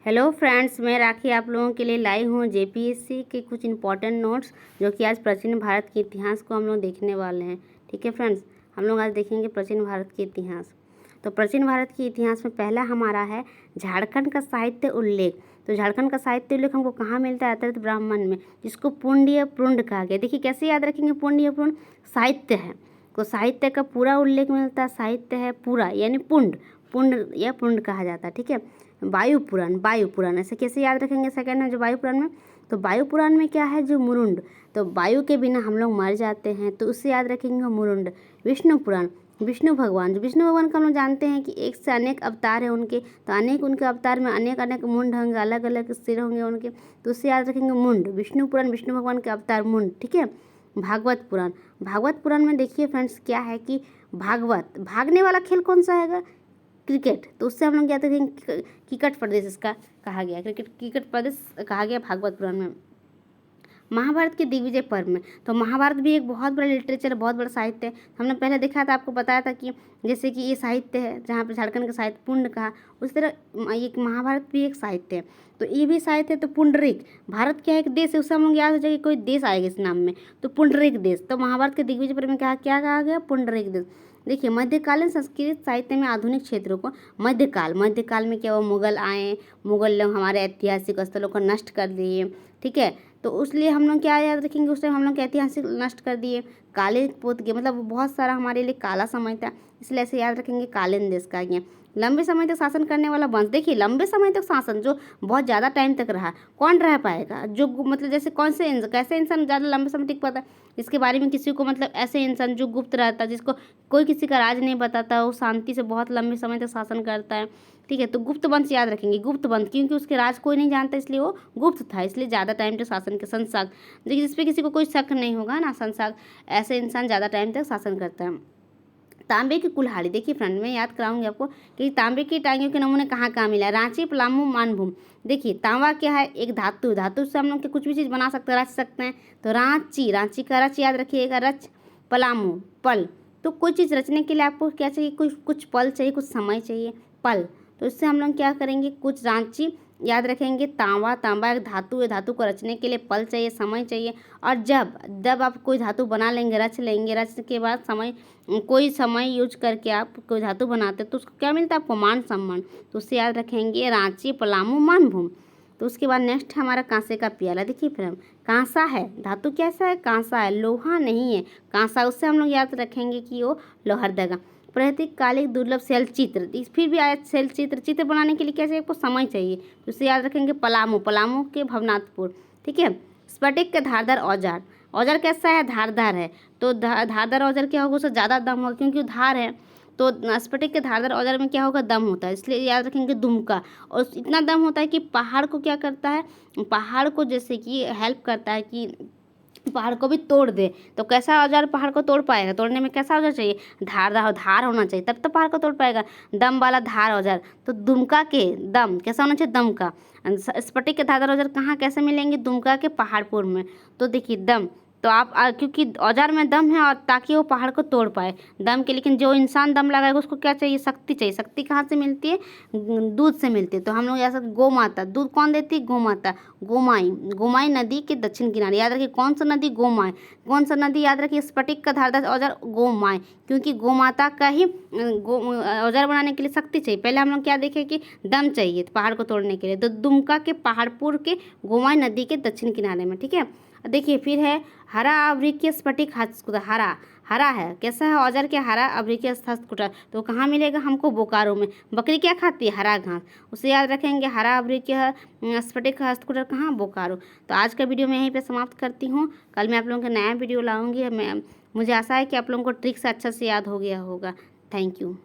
Hello friends, मैं राखी आप लोगों के लिए लाई हूँ जेपीएससी के कुछ इंपॉर्टेंट नोट्स जो कि आज प्राचीन भारत के इतिहास को हम लोग देखने वाले हैं। ठीक है फ्रेंड्स, हम लोग आज देखेंगे प्राचीन भारत के इतिहास। तो प्राचीन भारत के इतिहास में पहला हमारा है झारखंड का साहित्य उल्लेख। तो झारखंड का साहित्य उल्लेख हमको कहाँ मिलता है? अतृत ब्राह्मण में, जिसको पुंड्य पुंड कहा गया। देखिए कैसे याद रखेंगे, पुंड्य पुंड साहित्य है, तो साहित्य का पूरा उल्लेख मिलता है। साहित्य है पूरा यानी पुंड, पुंड या पुंड कहा जाता है। ठीक है, वायु पुराण, वायु पुराण ऐसे कैसे याद रखेंगे? सेकंड है जो वायु पुराण में, तो वायु पुराण में क्या है? जो मुरुंड, तो वायु के बिना हम लोग मर जाते हैं, तो उससे याद रखेंगे मुरुंड। विष्णु पुराण, विष्णु भगवान, जो विष्णु भगवान का हम लोग जानते हैं कि एक से अनेक अवतार है उनके, तो अनेक उनके अवतार में अनेक अनेक मुंड होंगे, अलग अलग सिर होंगे उनके, तो उससे याद रखेंगे मुंड। विष्णु पुराण, विष्णु भगवान के अवतार मुंड। ठीक है, भागवत पुराण, भागवत पुराण में देखिए फ्रेंड्स क्या है कि भागवत, भागने वाला खेल कौन सा है? क्रिकेट, तो उससे हम लोग क्या करेंगे? किकट प्रदेश इसका कहा गया, क्रिकेट किकट प्रदेश कहा गया भागवत पुराण में। महाभारत के दिग्विजय पर्व में, तो महाभारत भी एक बहुत बड़ा लिटरेचर, बहुत बड़ा साहित्य है। हमने पहले देखा था, आपको बताया था कि जैसे कि ये साहित्य है जहाँ पे झारखंड का साहित्य पुंड कहा, उस तरह ये महाभारत भी एक साहित्य है। तो ये भी साहित्य है। तो पुंडरिक, भारत क्या है? एक देश है, उससे हम लोग याद हो जाएगा कोई देश आएगा इस नाम में, तो पुंडरिक देश। तो महाभारत के दिग्विजय पर्व में क्या कहा गया? पुंडरिक देश। देखिए मध्यकालीन संस्कृत साहित्य में आधुनिक क्षेत्रों को, मध्यकाल में क्या हुआ? मुगल आए, मुगल लोग हमारे ऐतिहासिक स्थलों को नष्ट कर दिए। ठीक है, तो इसलिए हम लोग क्या याद रखेंगे? उस टाइम हम लोग ऐतिहासिक नष्ट कर दिए, काले पोत गए, मतलब बहुत सारा हमारे लिए काला समय था, इसलिए ऐसे याद रखेंगे कालीन देश का गया। लंबे समय तक शासन करने वाला वंश, देखिए लंबे समय तक शासन जो बहुत ज़्यादा टाइम तक रहा, कौन रह पाएगा? जो मतलब जैसे कौन से कैसे इंसान ज़्यादा लंबे समय टिक पाता है? इसके बारे में किसी को, मतलब ऐसे इंसान जो गुप्त रहता है, जिसको कोई किसी का राज नहीं बताता, वो शांति से बहुत लंबे समय तक शासन करता है। ठीक है, तो गुप्त वंश याद रखेंगे, गुप्त वंश, क्योंकि उसके राज कोई नहीं जानता, इसलिए वो गुप्त था, इसलिए ज़्यादा टाइम तक शासन के। संसाक, देखिए जिसपे किसी को कोई शक नहीं होगा ना, संसाक, ऐसे इंसान ज़्यादा टाइम तक शासन करता है। तांबे की कुल्हाड़ी, देखिए फ्रेंड मैं याद कराऊंगी आपको कि तांबे की टांगियों के नमूने कहाँ कहाँ मिला? रांची, पलामू, मानभूम। देखिए तांबा क्या है? एक धातु, धातु से हम लोग कुछ भी चीज़ बना सकते हैं, रच सकते हैं। तो रांची, रांची का रच याद रखिएगा, रच। पलामू, पल, तो कोई चीज़ रचने के लिए आपको क्या चाहिए? कुछ पल चाहिए, कुछ समय चाहिए, पल। तो इससे हम लोग क्या करेंगे? कुछ रांची याद रखेंगे। तांबा, तांबा एक धातु है, धातु को रचने के लिए पल चाहिए, समय चाहिए। और जब आप कोई धातु बना लेंगे, रच लेंगे, रचने के बाद समय, कोई समय यूज करके आप कोई धातु बनाते तो उसको क्या मिलता है? आपको मान सम्मान। तो उससे याद रखेंगे रांची, पलामू, मानभूम। तो उसके बाद नेक्स्ट है हमारा कांसे का प्याला। देखिए फ्रेंड, कांसा है, धातु कैसा है? कांसा है, लोहा नहीं है, कांसा। उससे हम लोग याद रखेंगे कि वो लोहरदगा। प्राकृतिक कालिक दुर्लभ शैल चित्र, फिर भी आया शैल चित्र, चित्र बनाने के लिए क्या चाहिए? आपको समय चाहिए, तो उसे याद रखेंगे पलामू, पलामू के भवनाथपुर। ठीक है, स्फटिक के धारदार औजार, औजार कैसा है? धारदार है, तो धारदार औजार क्या होगा? उससे ज़्यादा दम होगा, क्योंकि वो धार है। तो स्फटिक के धारदार औजार में क्या होगा? दम होता है, इसलिए याद रखेंगे दुमका। और इतना दम होता है कि पहाड़ को क्या करता है? पहाड़ को जैसे कि हेल्प करता है कि पहाड़ को भी तोड़ दे। तो कैसा औजार पहाड़ को तोड़ पाएगा? तोड़ने में कैसा औजार चाहिए? धार होना चाहिए, तब तो पहाड़ को तोड़ पाएगा। दम वाला धार औजार, तो दुमका के दम कैसा होना चाहिए? दम का। स्फटिक के धारदार औजार कहाँ कैसे मिलेंगे? दुमका के पहाड़पुर में। तो देखिए दम, तो आप क्योंकि औजार में दम है, और ताकि वो पहाड़ को तोड़ पाए दम के। लेकिन जो इंसान दम लगाएगा उसको क्या चाहिए? शक्ति चाहिए। शक्ति कहाँ से मिलती है? दूध से मिलती है। तो हम लोग ऐसा, गौ माता, दूध कौन देती है? गौ माता। गोमाई, गोमाई नदी के दक्षिण किनारे, याद रखिए कौन सा नदी? गोमाई। कौन सा नदी? याद रखिए स्फटिक का धारदार औजार गोमाई, क्योंकि गौ माता का ही औजार बनाने के लिए शक्ति चाहिए। पहले हम लोग क्या देखे कि दम चाहिए पहाड़ को तोड़ने के लिए, तो दुमका के पहाड़पुर के गोमाई नदी के दक्षिण किनारे में। ठीक है, देखिए फिर है हरा आवृकीय स्फटिक हस्तकुटा। हरा, हरा है, कैसा है औजार? के हरा आवृकीय हस्तकुटा, तो कहाँ मिलेगा हमको? बोकारो में। बकरी क्या खाती है? हरा घास, उसे याद रखेंगे। हरा आवृकीय स्फटिक हस्तकुटा कहाँ? बोकारो। तो आज का वीडियो मैं यहीं पे समाप्त करती हूँ। कल मैं आप लोगों का नया वीडियो लाऊंगी। मुझे आशा है कि आप लोगों को ट्रिक से अच्छा से याद हो गया होगा। Thank you.